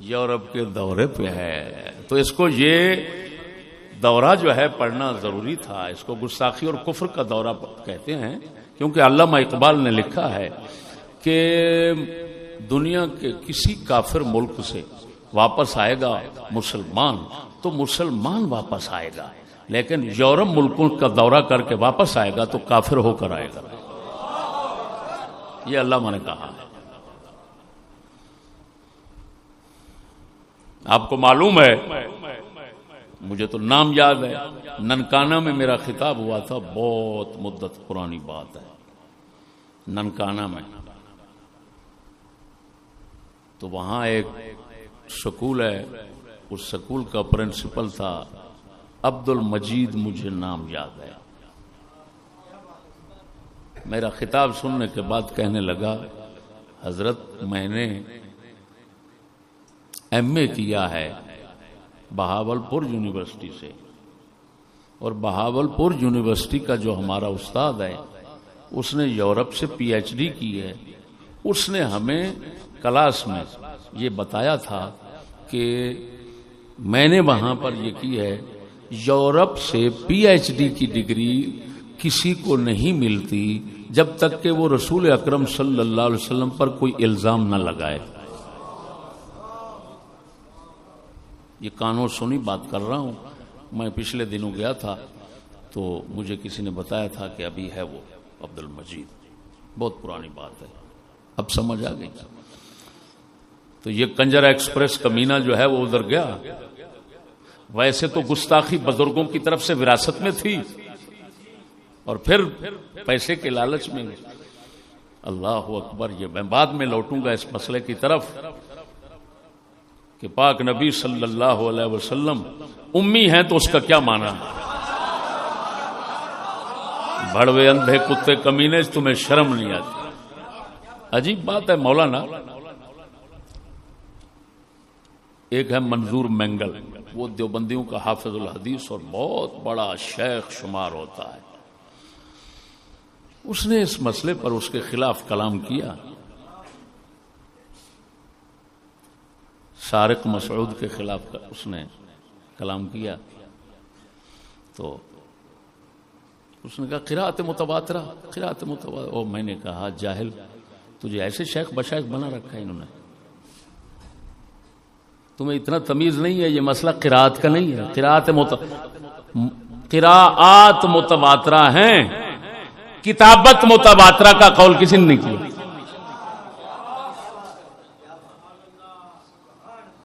Europe کے دورے پہ ہے، تو اس کو یہ دورہ جو ہے پڑھنا ضروری تھا. اس کو گستاخی اور کفر کا دورہ کہتے ہیں، کیونکہ علامہ اقبال نے لکھا ہے کہ دنیا کے کسی کافر ملک سے واپس آئے گا مسلمان تو مسلمان واپس آئے گا، لیکن یورپ ملکوں کا دورہ کر کے واپس آئے گا تو کافر ہو کر آئے گا. یہ علامہ نے کہا ہے. آپ کو معلوم ہے، مجھے تو نام یاد ہے، ننکانہ میں میرا خطاب ہوا تھا، بہت مدت پرانی بات ہے. ننکانہ میں تو وہاں ایک سکول ہے، اس سکول کا پرنسپل تھا عبد المجید، مجھے نام یاد ہے. میرا خطاب سننے کے بعد کہنے لگا، حضرت میں نے ایم اے کیا ہے بہاولپور یونیورسٹی سے، اور بہاولپور یونیورسٹی کا جو ہمارا استاد ہے اس نے یورپ سے پی ایچ ڈی کی ہے. اس نے ہمیں کلاس میں یہ بتایا تھا کہ میں نے وہاں پر یہ کی ہے، یورپ سے پی ایچ ڈی کی ڈگری کسی کو نہیں ملتی جب تک کہ وہ رسول اکرم صلی اللہ علیہ وسلم پر کوئی الزام نہ لگائے. یہ کانوں سنی بات کر رہا ہوں. میں پچھلے دنوں گیا تھا تو مجھے کسی نے بتایا تھا کہ ابھی ہے وہ عبد المجید. بہت پرانی بات ہے، اب سمجھ آ گئی. تو یہ کنجر ایکسپریس کمینہ جو ہے وہ ادھر گیا. ویسے تو گستاخی بزرگوں کی طرف سے وراثت میں تھی، اور پھر پیسے کے لالچ میں. اللہ اکبر. یہ میں بعد میں لوٹوں گا اس مسئلے کی طرف کہ پاک نبی صلی اللہ علیہ وسلم امی ہیں تو اس کا کیا معنی ہے. بڑوے اندھے کتے کمینے، تمہیں شرم نہیں آتی. عجیب بات ہے. مولانا ایک ہے منظور مینگل، وہ دیوبندیوں کا حافظ الحدیث اور بہت بڑا شیخ شمار ہوتا ہے. اس نے اس مسئلے پر اس کے خلاف کلام کیا. سارق مسعود کے خلاف اس نے کلام کیا. تو اس نے کہا قراءت متواترہ، قراءت متواترہ. اور میں نے کہا جاہل، تجھے ایسے شیخ بشیخ بنا رکھا ہے انہوں نے، تمہیں اتنا تمیز نہیں ہے. یہ مسئلہ قراءت کا نہیں ہے. قراءات متواترہ ہیں، کتابت متواترہ کا قول کسی نے نہیں کیا.